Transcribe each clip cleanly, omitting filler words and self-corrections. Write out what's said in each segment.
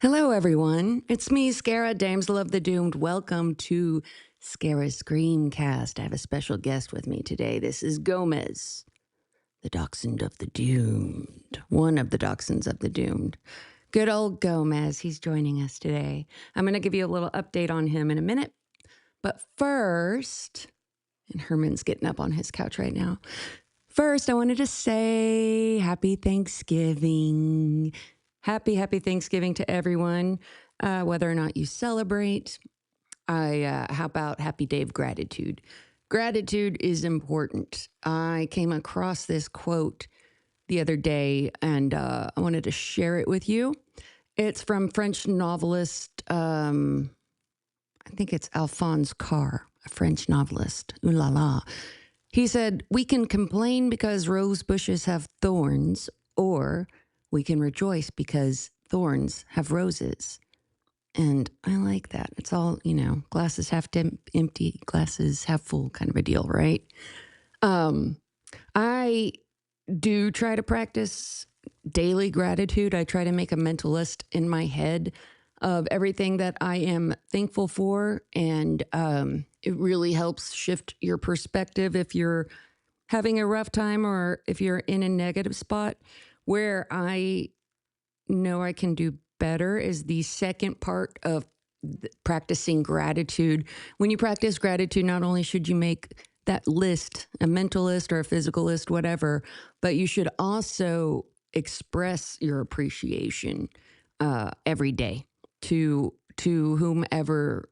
Hello, everyone. It's me, Scarah, Damsel of the Doomed. Welcome to Scarah's Screamcast. I have a special guest with me today. This is Gomez, the Dachshund of the Doomed. One of the Dachshunds of the Doomed. Good old Gomez. He's joining us today. I'm going to give you a little update on him in a minute. But first, and Herman's getting up on his couch right now. First, I wanted to say happy Thanksgiving. Happy Thanksgiving to everyone, whether or not you celebrate. How about Happy Day of Gratitude? Gratitude is important. I came across this quote the other day, and I wanted to share it with you. It's from French novelist, I think it's Alphonse Carr, a French novelist. Ooh la la. He said, "We can complain because rose bushes have thorns, or we can rejoice because thorns have roses." And I like that. It's all, glasses half empty, glasses half full kind of a deal, right? I do try to practice daily gratitude. I try to make a mental list in my head of everything that I am thankful for. And it really helps shift your perspective if you're having a rough time or if you're in a negative spot. Where I know I can do better is the second part of practicing gratitude. When you practice gratitude, not only should you make that list, a mental list or a physical list, whatever, but you should also express your appreciation every day to whomever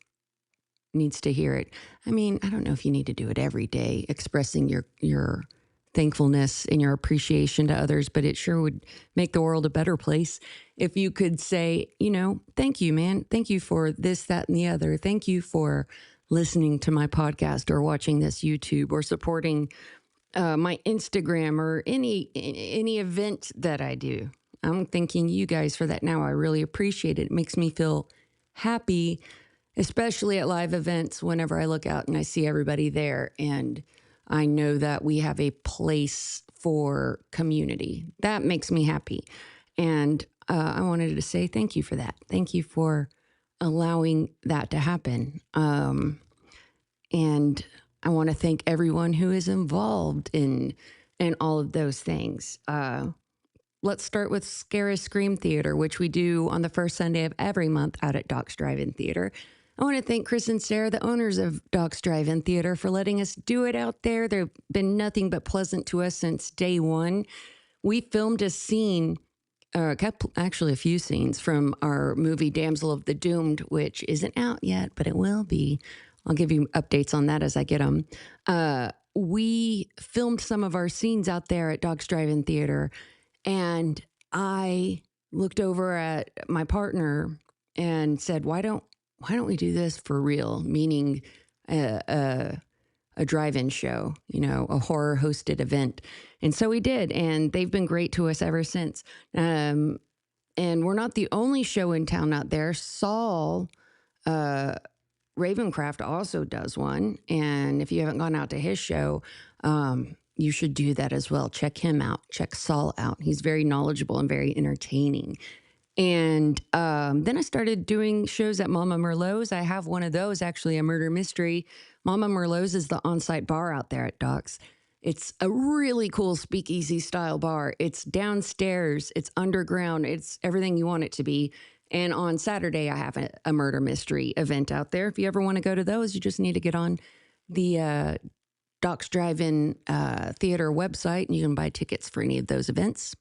needs to hear it. I mean, I don't know if you need to do it every day, expressing your thankfulness and your appreciation to others, but it sure would make the world a better place if you could say, thank you, man. Thank you for this, that, and the other. Thank you for listening to my podcast or watching this YouTube or supporting my Instagram or any event that I do. I'm thanking you guys for that now. I really appreciate it. It makes me feel happy, especially at live events whenever I look out and I see everybody there and I know that we have a place for community. That makes me happy. And I wanted to say thank you for that. Thank you for allowing that to happen. And I want to thank everyone who is involved in all of those things. Let's start with Scarah Scream Theater, which we do on the first Sunday of every month out at Doc's Drive-In Theater. I want to thank Chris and Sarah, the owners of Doc's Drive-In Theater, for letting us do it out there. They've been nothing but pleasant to us since day one. We filmed a scene, actually a few scenes from our movie Damsel of the Doomed, which isn't out yet, but it will be. I'll give you updates on that as I get them. We filmed some of our scenes out there at Doc's Drive-In Theater, and I looked over at my partner and said, why don't we do this for real? Meaning a drive-in show, a horror hosted event. And so we did, and they've been great to us ever since. And we're not the only show in town out there. Saul Ravencraft also does one. And if you haven't gone out to his show, you should do that as well. Check him out. Check Saul out. He's very knowledgeable and very entertaining. And then I started doing shows at Mama Merlot's. I have one of those, actually, a murder mystery. Mama Merlot's is the on-site bar out there at Doc's. It's a really cool speakeasy style bar. It's downstairs. It's underground. It's everything you want it to be. And on Saturday, I have a murder mystery event out there. If you ever want to go to those, you just need to get on the Doc's Drive-In Theater website, and you can buy tickets for any of those events.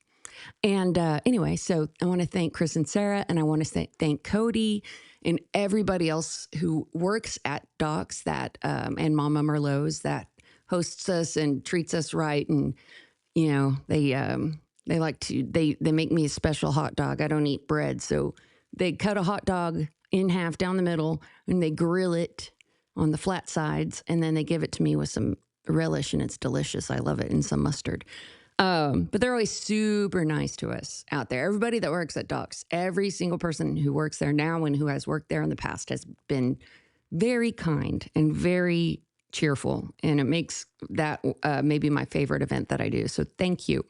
And anyway, so I want to thank Chris and Sarah, and I want to thank Cody and everybody else who works at Doc's and Mama Merlot's that hosts us and treats us right. And, they like to, they make me a special hot dog. I don't eat bread. So they cut a hot dog in half down the middle and they grill it on the flat sides. And then they give it to me with some relish, and it's delicious. I love it, and some mustard. But they're always super nice to us out there. Everybody that works at Doc's, every single person who works there now and who has worked there in the past has been very kind and very cheerful. And it makes that maybe my favorite event that I do. So thank you.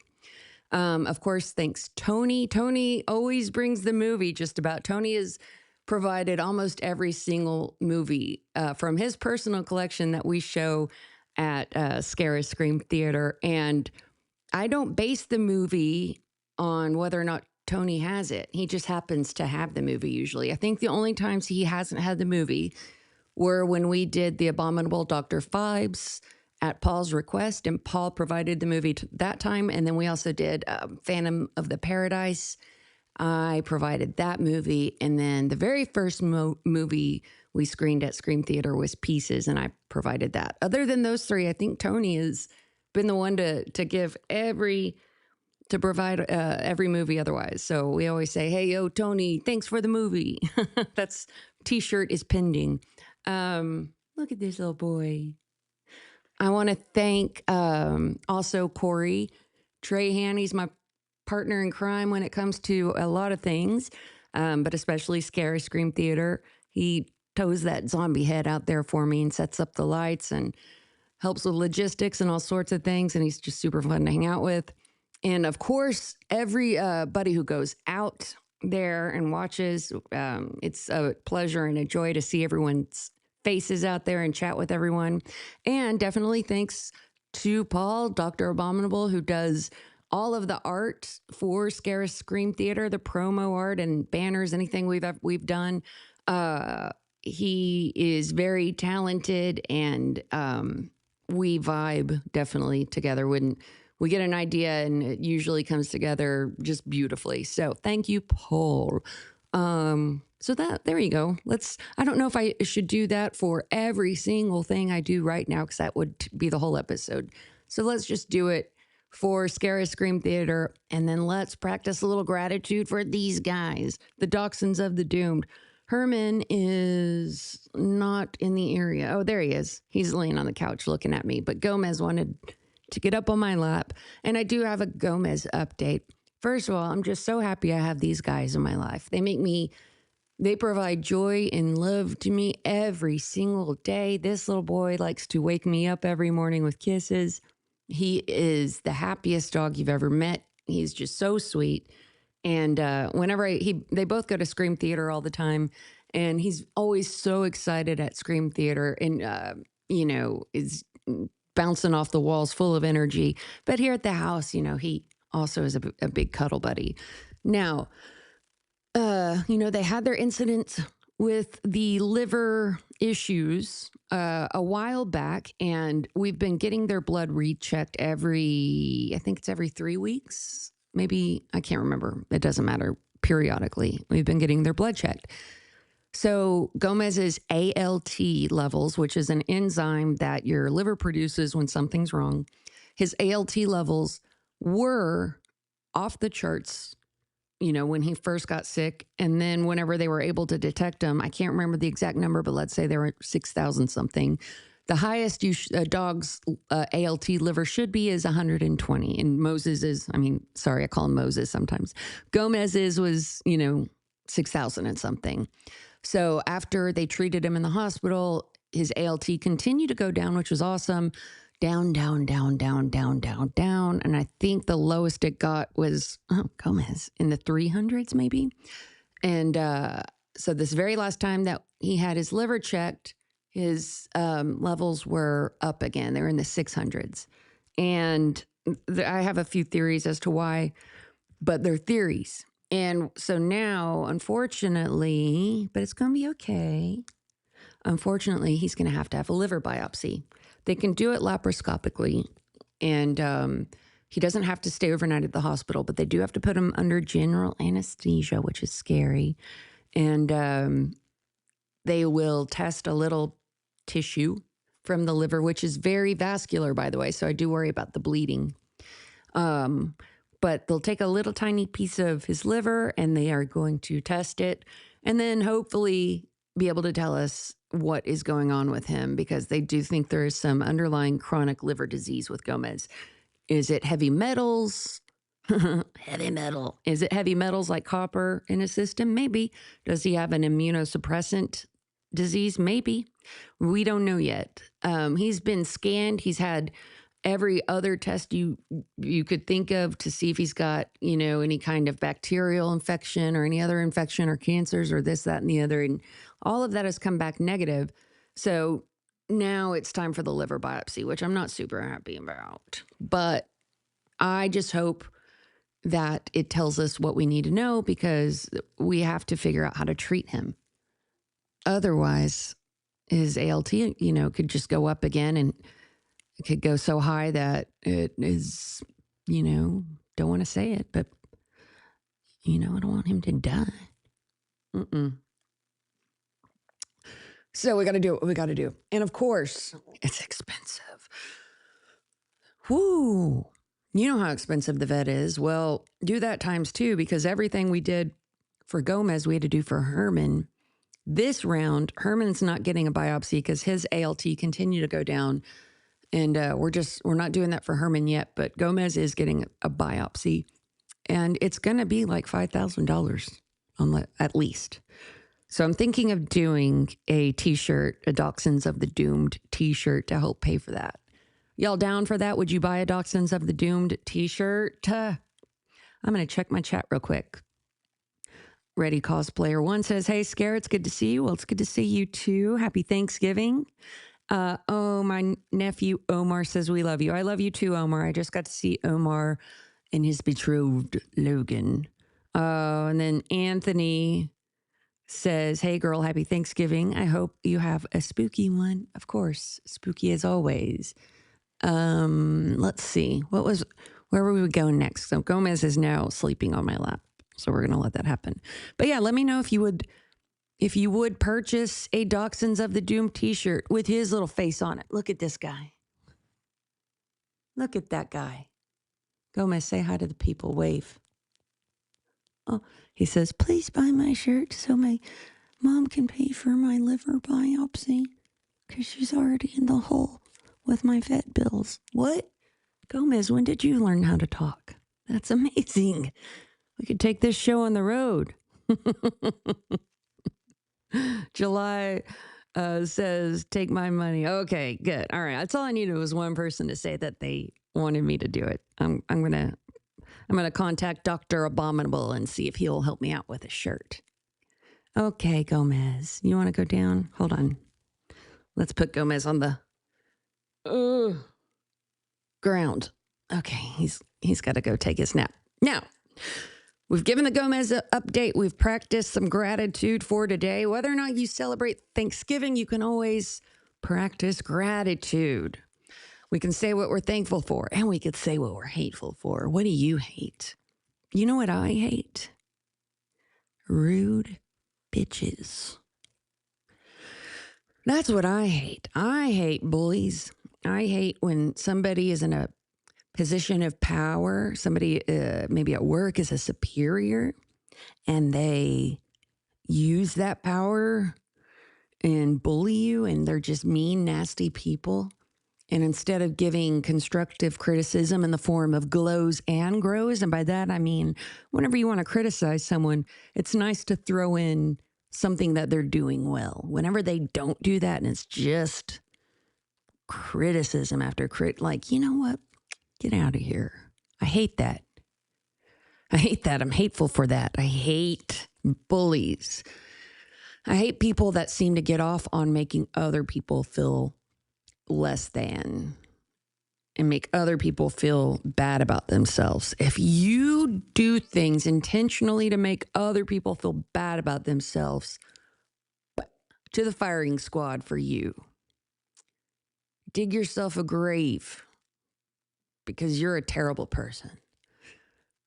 Of course, thanks Tony. Tony always brings the movie just about. Tony has provided almost every single movie from his personal collection that we show at Scarah Scream Theater. And I don't base the movie on whether or not Tony has it. He just happens to have the movie usually. I think the only times he hasn't had the movie were when we did The Abominable Dr. Phibes at Paul's request, and Paul provided the movie that time. And then we also did Phantom of the Paradise. I provided that movie. And then the very first movie we screened at Scream Theater was Pieces, and I provided that. Other than those three, I think Tony has been the one to give to provide every movie otherwise. So we always say, hey, yo, Tony, thanks for the movie. That's t-shirt is pending. Look at this little boy. I want to thank also Corey Trahan. He's my partner in crime when it comes to a lot of things, but especially Scary Scream Theater. He tows that zombie head out there for me and sets up the lights and helps with logistics and all sorts of things. And he's just super fun to hang out with. And of course, everybody who goes out there and watches, it's a pleasure and a joy to see everyone's faces out there and chat with everyone. And definitely thanks to Paul, Dr. Abominable, who does all of the art for Scarah Scream Theater, the promo art and banners, anything we've done. He is very talented, and we vibe definitely together when we get an idea, and it usually comes together just beautifully. So thank you, Paul. So there you go. I don't know if I should do that for every single thing I do right now, because that would be the whole episode. So let's just do it for Scarah Scream Theater, and then let's practice a little gratitude for these guys, the Dachshunds of the Doomed. Herman is not in the area. Oh, there he is. He's laying on the couch looking at me, but Gomez wanted to get up on my lap, and I do have a Gomez update. First of all, I'm just so happy I have these guys in my life. They provide joy and love to me every single day. This little boy likes to wake me up every morning with kisses. He is the happiest dog you've ever met. He's just so sweet. And whenever they both go to Scream Theater all the time, and he's always so excited at Scream Theater, and is bouncing off the walls, full of energy. But here at the house, he also is a big cuddle buddy. Now, they had their incidents with the liver issues a while back, and we've been getting their blood rechecked I think it's every 3 weeks. Maybe, I can't remember. It doesn't matter. Periodically, we've been getting their blood checked. So Gomez's ALT levels, which is an enzyme that your liver produces when something's wrong, his ALT levels were off the charts, when he first got sick. And then whenever they were able to detect him, I can't remember the exact number, but let's say they were 6,000 something. The highest a dog's ALT liver should be is 120. And I call him Moses sometimes. Gomez's was, 6,000 and something. So after they treated him in the hospital, his ALT continued to go down, which was awesome. Down, down, down, down, down, down, down. And I think the lowest it got was, Gomez, in the 300s maybe. And so this very last time that he had his liver checked, his levels were up again. They were in the 600s. And I have a few theories as to why, but they're theories. And so now, unfortunately, but it's going to be okay. Unfortunately, he's going to have a liver biopsy. They can do it laparoscopically, and he doesn't have to stay overnight at the hospital, but they do have to put him under general anesthesia, which is scary. And they will test a little tissue from the liver, which is very vascular, by the way. So I do worry about the bleeding. But they'll take a little tiny piece of his liver, and they are going to test it, and then hopefully be able to tell us what is going on with him, because they do think there is some underlying chronic liver disease with Gomez. Is it heavy metals? Heavy metal. Is it heavy metals like copper in his system? Maybe. Does he have an immunosuppressant disease? Maybe. We don't know yet. He's been scanned. He's had every other test you could think of to see if he's got, any kind of bacterial infection or any other infection or cancers or this, that, and the other. And all of that has come back negative. So now it's time for the liver biopsy, which I'm not super happy about. But I just hope that it tells us what we need to know because we have to figure out how to treat him. Otherwise, his ALT, could just go up again and it could go so high that it is, don't want to say it, but, I don't want him to die. So we got to do what we got to do. And of course, it's expensive. Whoo. You know how expensive the vet is. Well, do that times two because everything we did for Gomez, we had to do for Herman. This round, Herman's not getting a biopsy because his ALT continued to go down. And we're not doing that for Herman yet, but Gomez is getting a biopsy. And it's going to be like $5,000 at least. So I'm thinking of doing a t-shirt, a Dachshunds of the Doomed t-shirt to help pay for that. Y'all down for that? Would you buy a Dachshunds of the Doomed t-shirt? I'm going to check my chat real quick. Ready Cosplayer 1 says, hey, Scarah, it's good to see you. Well, it's good to see you too. Happy Thanksgiving. My nephew Omar says, we love you. I love you too, Omar. I just got to see Omar and his betrothed Logan. And then Anthony says, hey, girl, happy Thanksgiving. I hope you have a spooky one. Of course, spooky as always. Let's see. Where would we go next? So Gomez is now sleeping on my lap. So we're going to let that happen. But yeah, let me know if you would purchase a Dachshunds of the Doom t-shirt with his little face on it. Look at this guy. Look at that guy. Gomez, say hi to the people. Wave. Oh, he says, please buy my shirt so my mom can pay for my liver biopsy because she's already in the hole with my vet bills. What? Gomez, when did you learn how to talk? That's amazing. We could take this show on the road. July says, take my money. Okay, good. All right. That's all I needed was one person to say that they wanted me to do it. I'm gonna contact Dr. Abominable and see if he'll help me out with a shirt. Okay, Gomez. You want to go down? Hold on. Let's put Gomez on the ground. Okay, he's got to go take his nap. Now, we've given the Gomez update. We've practiced some gratitude for today. Whether or not you celebrate Thanksgiving, you can always practice gratitude. We can say what we're thankful for, and we could say what we're hateful for. What do you hate? You know what I hate? Rude bitches. That's what I hate. I hate bullies. I hate when somebody is in a position of power, somebody maybe at work is a superior, and they use that power and bully you, and they're just mean, nasty people. And instead of giving constructive criticism in the form of glows and grows, and by that I mean whenever you want to criticize someone, it's nice to throw in something that they're doing well. Whenever they don't do that and it's just criticism after like, you know what? Get out of here. I hate that. I hate that. I'm hateful for that. I hate bullies. I hate people that seem to get off on making other people feel less than and make other people feel bad about themselves. If you do things intentionally to make other people feel bad about themselves, to the firing squad for you. Dig yourself a grave because you're a terrible person.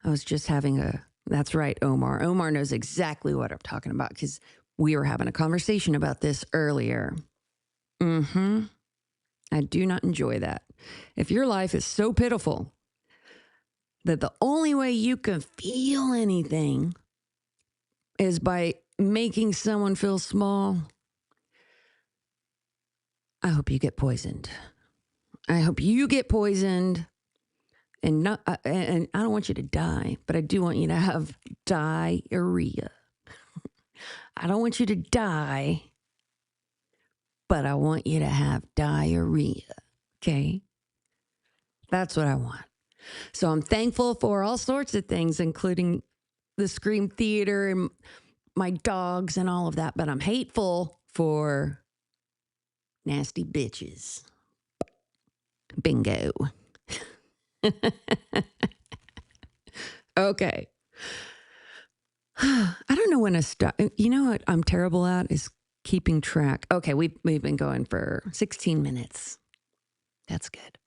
I was just having that's right, Omar. Omar knows exactly what I'm talking about because we were having a conversation about this earlier. I do not enjoy that. If your life is so pitiful that the only way you can feel anything is by making someone feel small, I hope you get poisoned. I hope you get poisoned, and I don't want you to die, but I do want you to have diarrhea. I don't want you to die, but I want you to have diarrhea. Okay? That's what I want. So I'm thankful for all sorts of things, including the Scream Theater and my dogs and all of that. But I'm hateful for nasty bitches. Bingo. Okay. I don't know when to stop. You know what I'm terrible at is keeping track. Okay, we've been going for 16 minutes. That's good.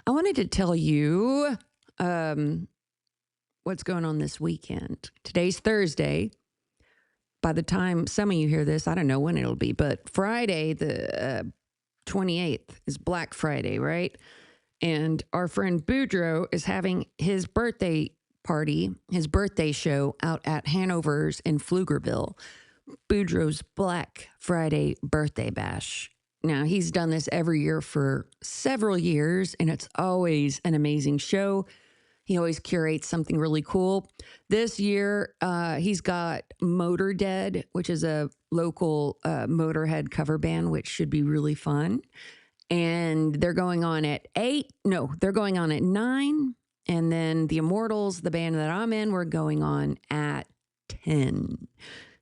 I wanted to tell you what's going on this weekend. Today's Thursday. By the time some of you hear this, I don't know when it'll be, but Friday, the 28th, is Black Friday, right? And our friend Boudreaux is having his birthday party, his birthday show out at Hanover's in Pflugerville. Boudreaux's Black Friday birthday bash. Now, he's done this every year for several years, and it's always an amazing show. He always curates something really cool. This year, he's got Motordead, which is a local Motorhead cover band, which should be really fun. And they're going on at 8. No, they're going on at 9. And then the Immortals, the band that I'm in, we're going on at 10.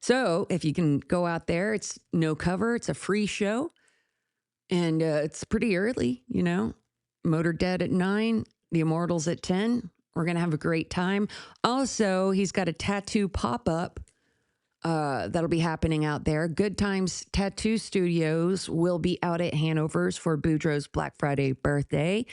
So if you can go out there, it's no cover. It's a free show. And it's pretty early, you know. Motordead at 9, the Immortals at 10. We're going to have a great time. Also, he's got a tattoo pop-up that'll be happening out there. Good Times Tattoo Studios will be out at Hanover's for Boudreaux's Black Friday birthday.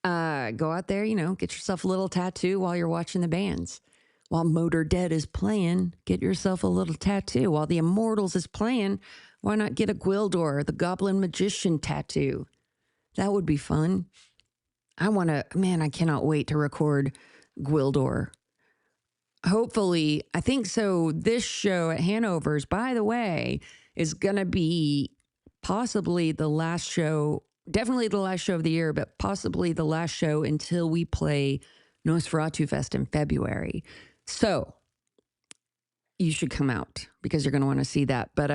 Go out there, you know, get yourself a little tattoo while you're watching the bands. While Motordead is playing, get yourself a little tattoo. While the Immortals is playing, why not get a Gwildor, the Goblin Magician tattoo? That would be fun. I cannot wait to record Gwildor. Hopefully, I think so. This show at Hanover's, by the way, is going to be possibly the last show, definitely the last show of the year, but possibly the last show until we play Nosferatu Fest in February. So you should come out because you're going to want to see that. But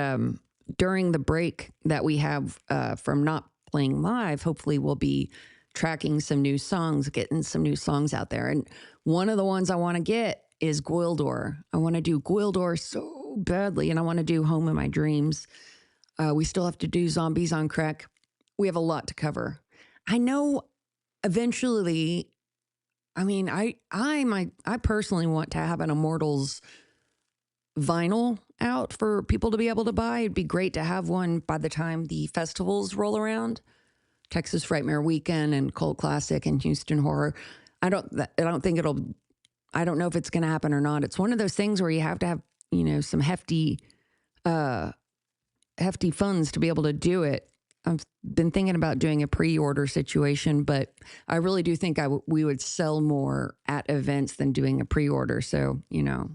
during the break that we have from not playing live, hopefully we'll be tracking some new songs, getting some new songs out there. And one of the ones I want to get is Gwildor. I want to do Gwildor so badly, and I want to do Home in My Dreams. We still have to do Zombies on Crack. We have a lot to cover. I know eventually, I personally want to have an Immortals vinyl out for people to be able to buy. It'd be great to have one by the time the festivals roll around. Texas Frightmare Weekend and Cult Classic and Houston Horror. I don't know if it's going to happen or not. It's one of those things where you have to have, you know, some hefty funds to be able to do it. I've been thinking about doing a pre-order situation, but I really do think we would sell more at events than doing a pre-order. So, you know.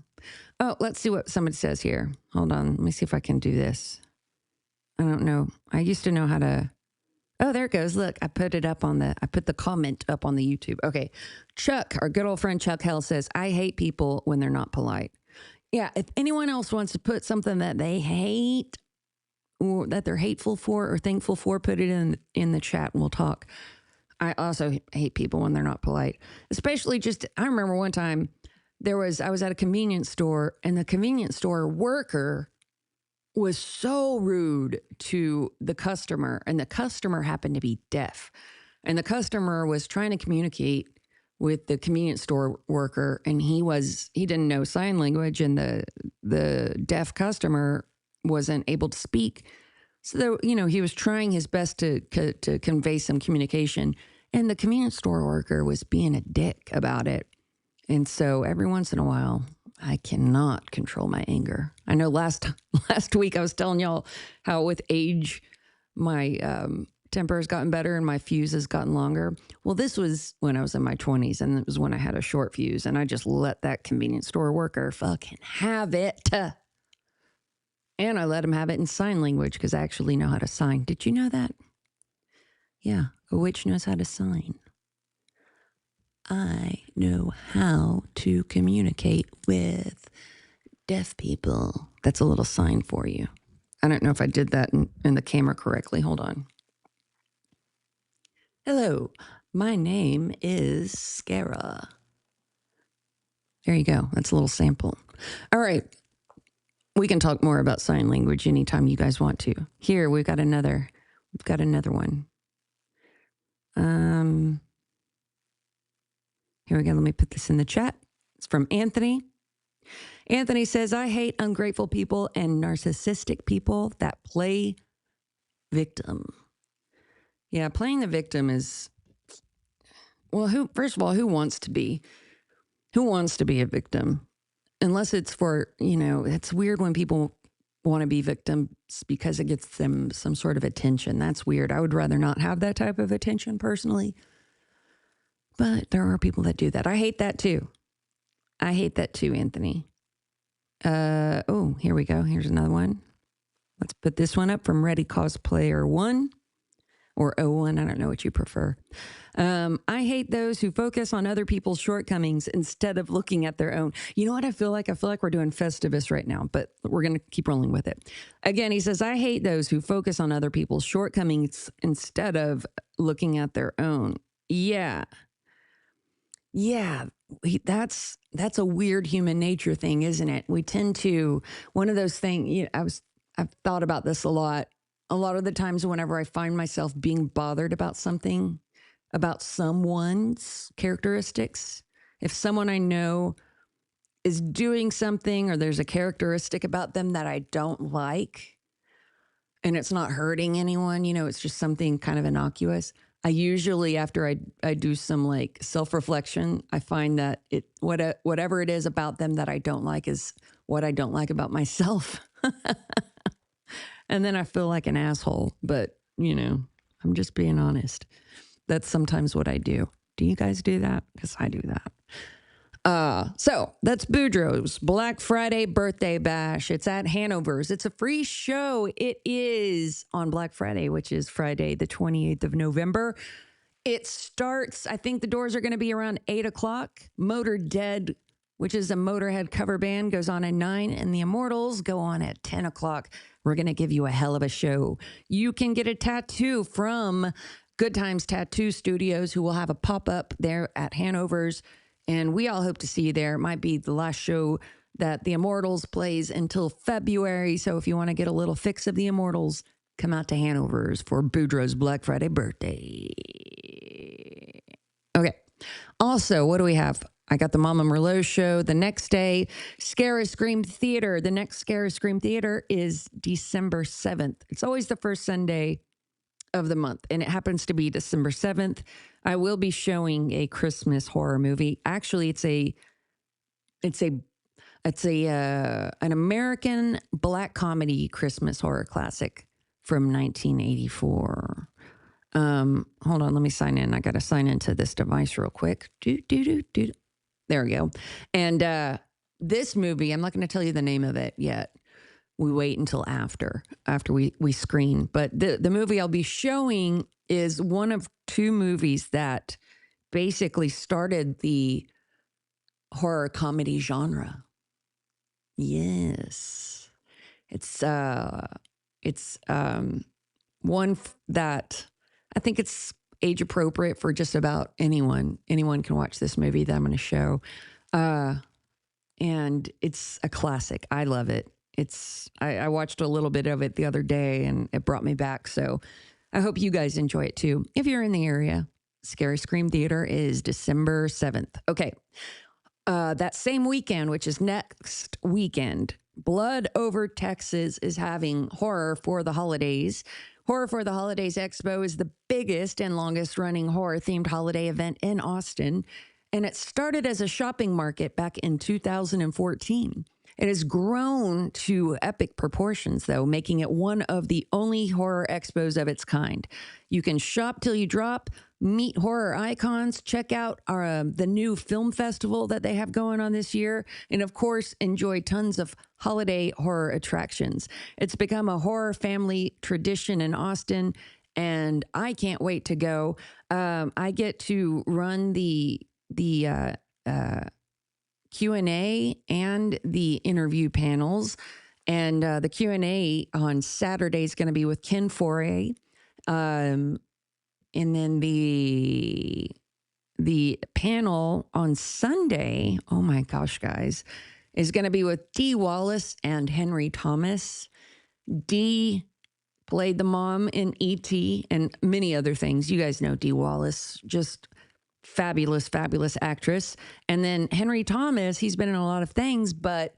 Oh, let's see what somebody says here. Hold on. Let me see if I can do this. I don't know. I used to know how to. Oh, there it goes. Look, I put the comment up on the YouTube. Okay. Chuck, our good old friend Chuck Hell says, I hate people when they're not polite. Yeah. If anyone else wants to put something that they hate or that they're hateful for or thankful for, put it in the chat and we'll talk. I also hate people when they're not polite, especially I remember one time I was at a convenience store and the convenience store worker was so rude to the customer, and the customer happened to be deaf. And the customer was trying to communicate with the convenience store worker, and he didn't know sign language, and the deaf customer wasn't able to speak. So, you know, he was trying his best to convey some communication, and the convenience store worker was being a dick about it. And so every once in a while, I cannot control my anger. I know last week I was telling y'all how with age, my temper has gotten better and my fuse has gotten longer. Well, this was when I was in my 20s, and it was when I had a short fuse, and I just let that convenience store worker fucking have it. And I let him have it in sign language because I actually know how to sign. Did you know that? Yeah, a witch knows how to sign. I know how to communicate with deaf people. That's a little sign for you. I don't know if I did that in the camera correctly. Hold on. Hello. My name is Scarah. There you go. That's a little sample. All right. We can talk more about sign language anytime you guys want to. Here, we've got another one. Here we go. Let me put this in the chat. It's from Anthony. Anthony says, I hate ungrateful people and narcissistic people that play victim. Yeah, playing the victim is, well, first of all, who wants to be a victim? Unless it's for, it's weird when people want to be victims because it gets them some sort of attention. That's weird. I would rather not have that type of attention personally. But there are people that do that. I hate that too. Anthony. Oh, here we go. Here's another one. Let's put this one up from Ready Cosplayer 1 or O1. I don't know what you prefer. I hate those who focus on other people's shortcomings instead of looking at their own. You know what I feel like? I feel like we're doing Festivus right now, but we're going to keep rolling with it. Again, he says, I hate those who focus on other people's shortcomings instead of looking at their own. Yeah. Yeah, that's a weird human nature thing, isn't it? We tend to, one of those things, I've thought about this a lot. A lot of the times whenever I find myself being bothered about something, about someone's characteristics, if someone I know is doing something or there's a characteristic about them that I don't like and it's not hurting anyone, it's just something kind of innocuous. I usually, after I do some like self-reflection, I find that whatever it is about them that I don't like is what I don't like about myself. And then I feel like an asshole, but I'm just being honest. That's sometimes what I do. Do you guys do that? Because I do that. So that's Boudreaux's Black Friday birthday bash. It's at Hanover's. It's a free show. It is on Black Friday, which is Friday, the 28th of November. It starts, I think the doors are going to be around 8 o'clock. Motor Dead, which is a Motorhead cover band, goes on at 9, and the Immortals go on at 10 o'clock. We're going to give you a hell of a show. You can get a tattoo from Good Times Tattoo Studios, who will have a pop-up there at Hanover's. And we all hope to see you there. It might be the last show that the Immortals plays until February. So if you want to get a little fix of the Immortals, come out to Hanover's for Boudreaux's Black Friday birthday. Okay. Also, what do we have? I got the Mama Merlot show the next day. Scarah Scream Theater. The next Scarah Scream Theater is December 7th. It's always the first Sunday of the month, and it happens to be December 7th. I will be showing a Christmas horror movie. Actually, it's an American black comedy Christmas horror classic from 1984. Hold on, let me sign in. I got to sign into this device real quick. There we go. And this movie, I'm not going to tell you the name of it yet. We wait until after we screen. But the movie I'll be showing is one of two movies that basically started the horror comedy genre. Yes. It's one that I think it's age appropriate for just about anyone. Anyone can watch this movie that I'm going to show. And it's a classic. I love it. I watched a little bit of it the other day and it brought me back. So I hope you guys enjoy it too. If you're in the area, Scarah Scream Theater is December 7th. Okay. That same weekend, which is next weekend, Blood Over Texas is having Horror for the Holidays. Horror for the Holidays Expo is the biggest and longest running horror themed holiday event in Austin. And it started as a shopping market back in 2014. It has grown to epic proportions, though, making it one of the only horror expos of its kind. You can shop till you drop, meet horror icons, check out the new film festival that they have going on this year, and of course, enjoy tons of holiday horror attractions. It's become a horror family tradition in Austin, and I can't wait to go. I get to run the Q&A and the interview panels. And the Q&A on Saturday is going to be with Ken Foray. And then the panel on Sunday, oh my gosh, guys, is going to be with Dee Wallace and Henry Thomas. Dee played the mom in E.T. and many other things. You guys know Dee Wallace, just fabulous, fabulous actress. And then Henry Thomas, he's been in a lot of things, but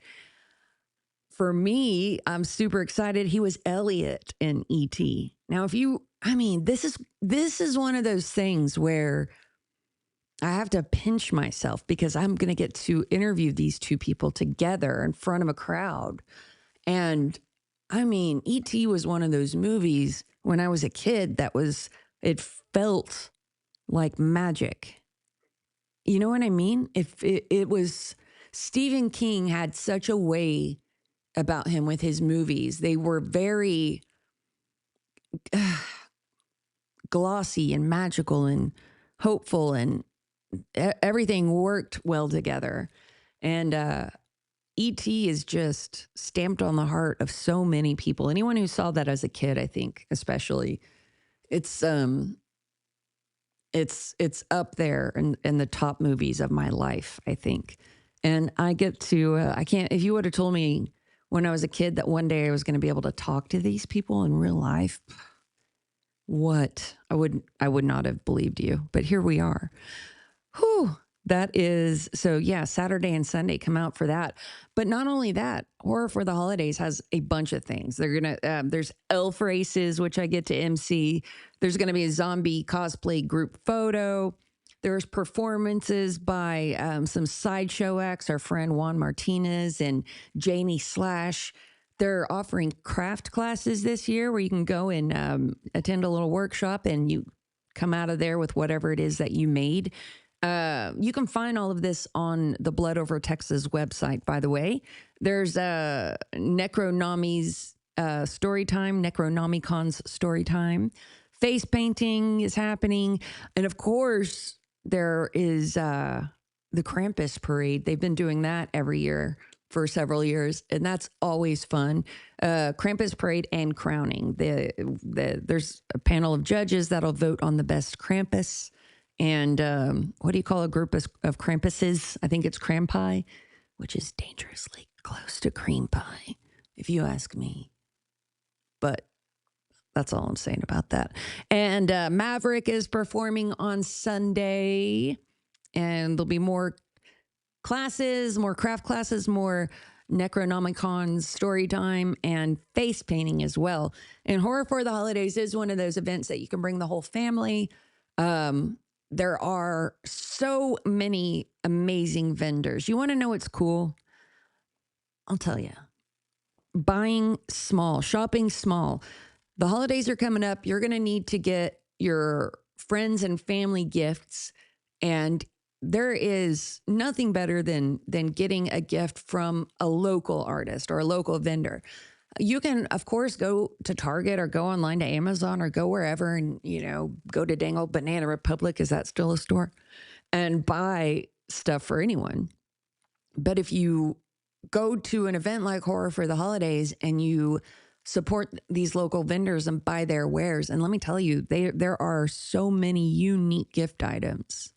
for me, I'm super excited. He was Elliot in E.T. Now, this is one of those things where I have to pinch myself because I'm going to get to interview these two people together in front of a crowd. And E.T. was one of those movies when I was a kid it felt like magic. You know what I mean? If it was, Stephen King had such a way about him with his movies. They were very glossy and magical and hopeful, and everything worked well together. And E.T. is just stamped on the heart of so many people. Anyone who saw that as a kid, I think, especially, it's up there in the top movies of my life, I think. And I get to, I can't, if you would have told me when I was a kid that one day I was going to be able to talk to these people in real life, I would not have believed you, but here we are. Whew. That is, so yeah, Saturday and Sunday, come out for that. But not only that, Horror for the Holidays has a bunch of things. There's elf races, which I get to MC. There's going to be a zombie cosplay group photo. There's performances by some sideshow acts, our friend Juan Martinez and Janie Slash. They're offering craft classes this year where you can go and attend a little workshop and you come out of there with whatever it is that you made. You can find all of this on the Blood Over Texas website, by the way. There's Necronomi's story time, Necronomicon's story time. Face painting is happening. And of course, there is the Krampus parade. They've been doing that every year for several years, and that's always fun. Krampus parade and crowning. There's a panel of judges that'll vote on the best Krampus. And what do you call a group of Krampuses? I think it's Krampi, which is dangerously close to cream pie, if you ask me. But that's all I'm saying about that. And Maverick is performing on Sunday. And there'll be more classes, more craft classes, more Necronomicon story time, and face painting as well. And Horror for the Holidays is one of those events that you can bring the whole family. There are so many amazing vendors. You want to know what's cool? I'll tell you. Buying small, shopping small. The holidays are coming up. You're going to need to get your friends and family gifts. And there is nothing better than getting a gift from a local artist or a local vendor. You can, of course, go to Target or go online to Amazon or go wherever and, go to dang old Banana Republic. Is that still a store? And buy stuff for anyone. But if you go to an event like Horror for the Holidays and you support these local vendors and buy their wares, and let me tell you, there are so many unique gift items.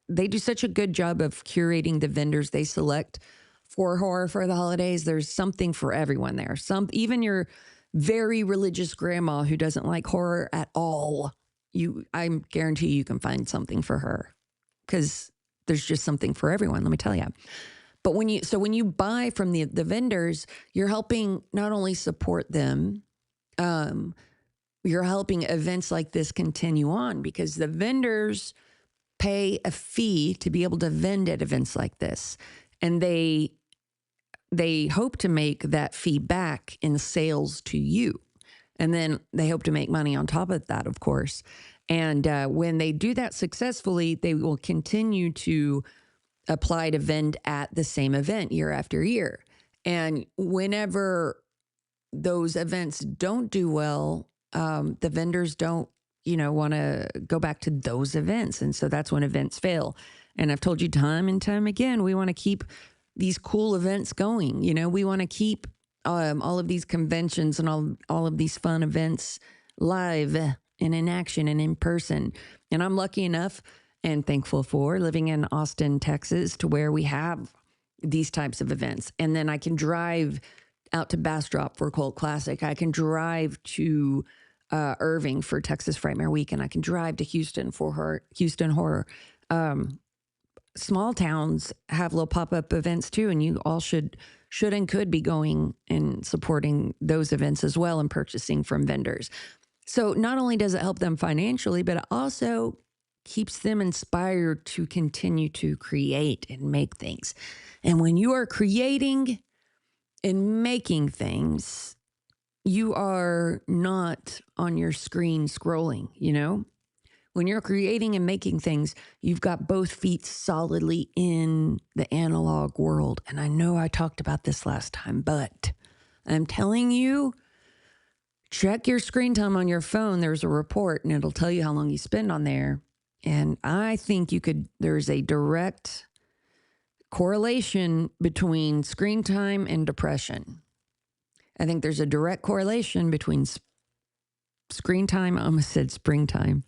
They do such a good job of curating the vendors they select for Horror for the Holidays. There's something for everyone there. Even your very religious grandma who doesn't like horror at all, I guarantee you can find something for her because there's just something for everyone, let me tell you. But when you buy from the vendors, you're helping not only support them, you're helping events like this continue on because the vendors pay a fee to be able to vend at events like this. And they hope to make that fee back in sales to you. And then they hope to make money on top of that, of course. And when they do that successfully, they will continue to apply to vend at the same event year after year. And whenever those events don't do well, the vendors don't, want to go back to those events. And so that's when events fail. And I've told you time and time again, we want to keep these cool events going. We want to keep all of these conventions and all of these fun events live and in action and in person. And I'm lucky enough and thankful for living in Austin, Texas, to where we have these types of events. And then I can drive out to Bastrop for Cult Classic. I can drive to Irving for Texas Frightmare Week, and I can drive to Houston for Houston Horror. Um, Small towns have little pop-up events too, and you all should and could be going and supporting those events as well and purchasing from vendors. So not only does it help them financially, but it also keeps them inspired to continue to create and make things. And when you are creating and making things, you are not on your screen scrolling, you know? When you're creating and making things, you've got both feet solidly in the analog world. And I know I talked about this last time, but I'm telling you, check your screen time on your phone. There's a report and it'll tell you how long you spend on there. And I think there's a direct correlation between screen time and depression. I think there's a direct correlation between screen time. I almost said springtime.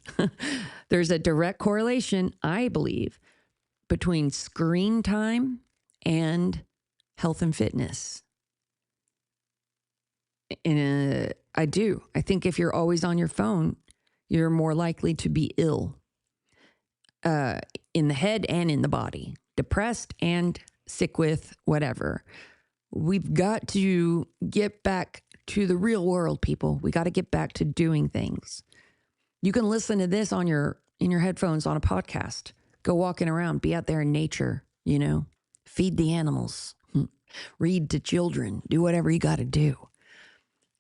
There's a direct correlation, I believe, between screen time and health and fitness. And I do. I think if you're always on your phone, you're more likely to be ill in the head and in the body, depressed and sick with whatever. We've got to get back to the real world, people. We got to get back to doing things. You can listen to this in your headphones on a podcast. Go walking around, be out there in nature, you know, feed the animals, read to children, do whatever you got to do.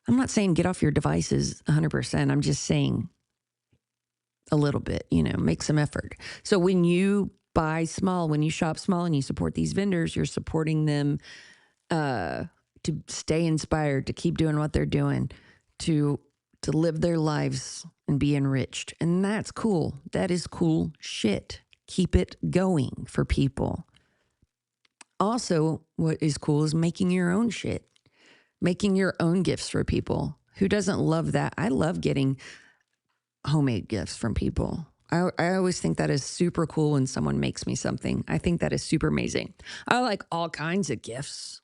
I'm not saying get off your devices 100%. I'm just saying a little bit, you know, make some effort. So when you buy small, when you shop small and you support these vendors, you're supporting them to stay inspired, to keep doing what they're doing, to live their lives and be enriched. And that's cool. That is cool shit. Keep it going for people. Also, what is cool is making your own shit, making your own gifts for people. Who doesn't love that? I love getting homemade gifts from people. I always think that is super cool when someone makes me something. I think that is super amazing. I like all kinds of gifts,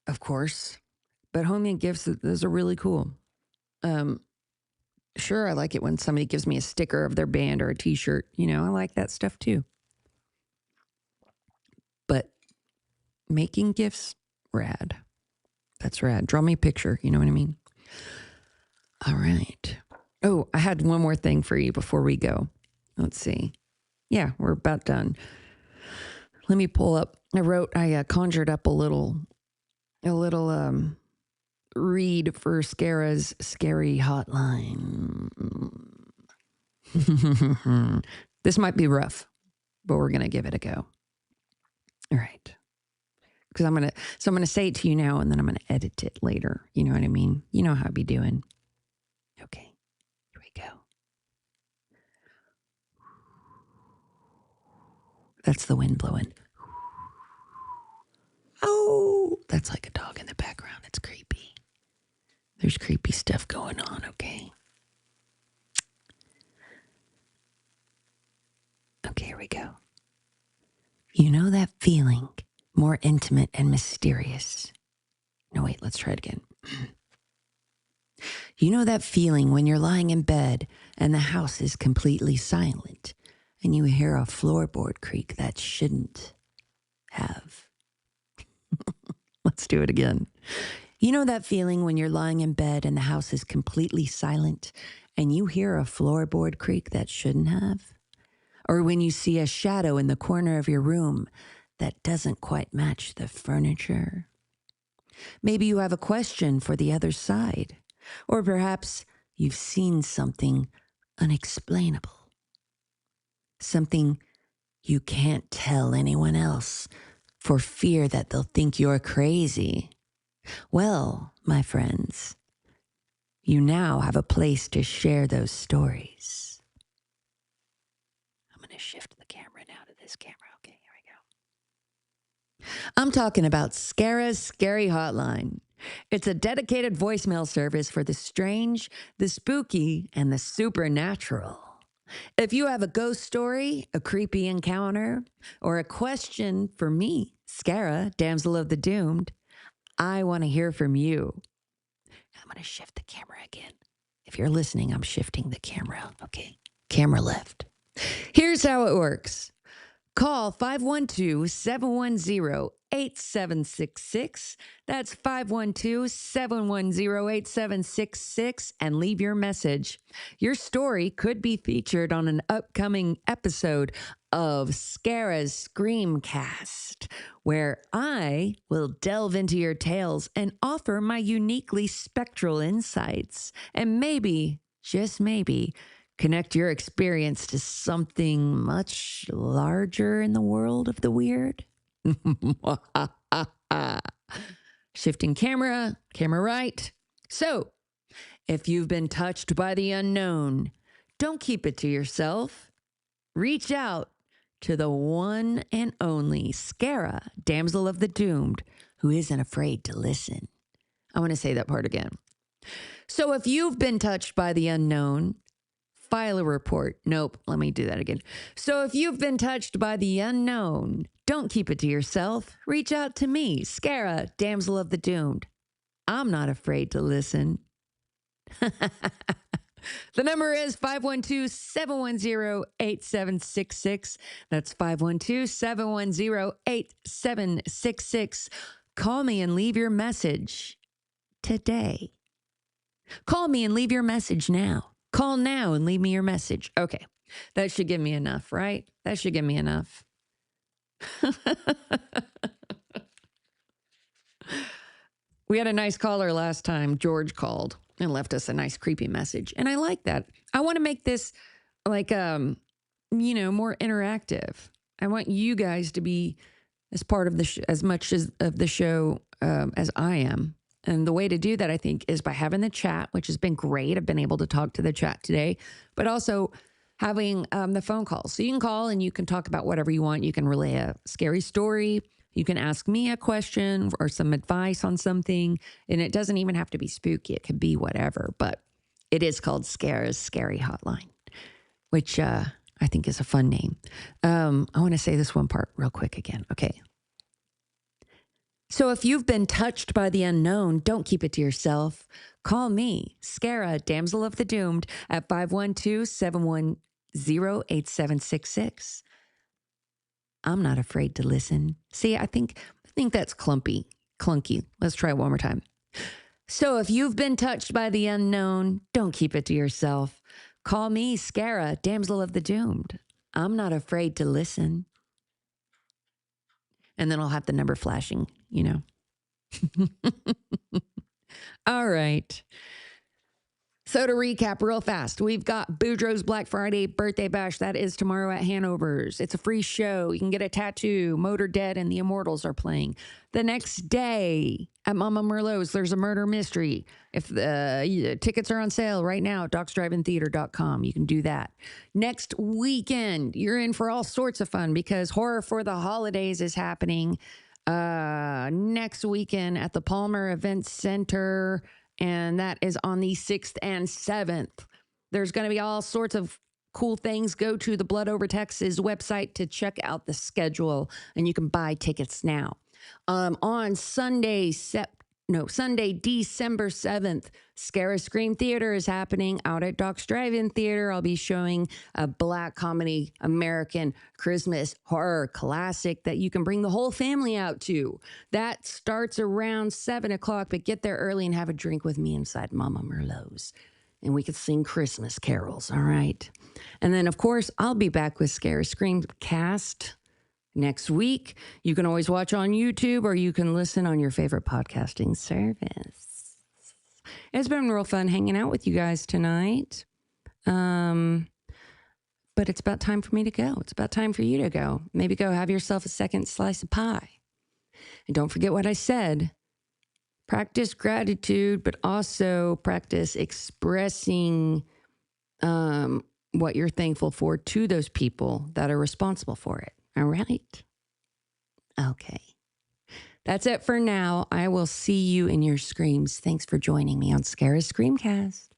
of course, but homemade gifts, those are really cool. Sure, I like it when somebody gives me a sticker of their band or a t-shirt. You know, I like that stuff too. But making gifts, rad. That's rad. Draw me a picture. You know what I mean? All right. Oh, I had one more thing for you before we go. Let's see. Yeah, we're about done. Let me pull up. I conjured up a little read for Scarah's scary hotline. This might be rough, but we're going to give it a go. All right. Because I'm going to say it to you now and then I'm going to edit it later. You know what I mean? You know how I be doing. Okay. Here we go. That's the wind blowing. Oh, that's like a dog in the background. It's creepy. There's creepy stuff going on, okay? Okay, here we go. You know that feeling, more intimate and mysterious. No, wait, let's try it again. You know that feeling when you're lying in bed and the house is completely silent and you hear a floorboard creak that shouldn't have. Let's do it again. You know that feeling when you're lying in bed and the house is completely silent and you hear a floorboard creak that shouldn't have? Or when you see a shadow in the corner of your room that doesn't quite match the furniture? Maybe you have a question for the other side. Or perhaps you've seen something unexplainable. Something you can't tell anyone else for fear that they'll think you're crazy. Well, my friends, you now have a place to share those stories. I'm going to shift the camera now to this camera. Okay, here we go. I'm talking about Scarah's Scary Hotline. It's a dedicated voicemail service for the strange, the spooky, and the supernatural. If you have a ghost story, a creepy encounter, or a question for me, Scarah, Damsel of the Doomed, I want to hear from you. I'm going to shift the camera again. If you're listening, I'm shifting the camera. Okay. Camera left. Here's how it works. Call 512-710-8766. That's 512-710-8766 and leave your message. Your story could be featured on an upcoming episode of Scarah's Screamcast, where I will delve into your tales and offer my uniquely spectral insights and maybe, just maybe, connect your experience to something much larger in the world of the weird. Shifting camera right. So, if you've been touched by the unknown, don't keep it to yourself. Reach out to the one and only Scarah, Damsel of the Doomed, who isn't afraid to listen. I want to say that part again. So, if you've been touched by the unknown, file a report. Nope, let me do that again. So if you've been touched by the unknown, don't keep it to yourself. Reach out to me, Scarah, Damsel of the Doomed. I'm not afraid to listen. The number is 512-710-8766. That's 512-710-8766. Call me and leave your message today. Call me and leave your message now. Call now and leave me your message. Okay. That should give me enough, right? That should give me enough. We had a nice caller last time. George called and left us a nice creepy message. And I like that. I want to make this like, more interactive. I want you guys to be as part of the as much as of the show as I am. And the way to do that, I think, is by having the chat, which has been great. I've been able to talk to the chat today, but also having the phone calls. So you can call and you can talk about whatever you want. You can relay a scary story. You can ask me a question or some advice on something. And it doesn't even have to be spooky. It could be whatever. But it is called Scarah's Scary Hotline, which I think is a fun name. I want to say this one part real quick again. Okay. So if you've been touched by the unknown, don't keep it to yourself. Call me, Scarah, Damsel of the Doomed, at 512-710-8766. I'm not afraid to listen. See, I think that's clunky. Let's try it one more time. So if you've been touched by the unknown, don't keep it to yourself. Call me, Scarah, Damsel of the Doomed. I'm not afraid to listen. And then I'll have the number flashing, All right. So to recap real fast, we've got Boudreaux's Black Friday birthday bash. That is tomorrow at Hanover's. It's a free show. You can get a tattoo. Motor Dead and the Immortals are playing. The next day at Mama Merlot's, there's a murder mystery. If the tickets are on sale right now at docsdrivetheater.com, you can do that. Next weekend, you're in for all sorts of fun because Horror for the Holidays is happening next weekend at the Palmer Event Center. And that is on the 6th and 7th. There's going to be all sorts of cool things. Go to the Blood Over Texas website to check out the schedule, and you can buy tickets now. On Sunday, December 7th, Scarah Scream Theater is happening out at Doc's Drive-In Theater. I'll be showing a Black comedy American Christmas horror classic that you can bring the whole family out to. That starts around 7 o'clock, but get there early and have a drink with me inside Mama Merlot's. And we could sing Christmas carols, all right? And then, of course, I'll be back with Scarah Screamcast next week. You can always watch on YouTube or you can listen on your favorite podcasting service. It's been real fun hanging out with you guys tonight. But it's about time for me to go. It's about time for you to go. Maybe go have yourself a second slice of pie. And don't forget what I said. Practice gratitude, but also practice expressing what you're thankful for to those people that are responsible for it. All right? Okay. That's it for now. I will see you in your screams. Thanks for joining me on Scarah's Screamcast.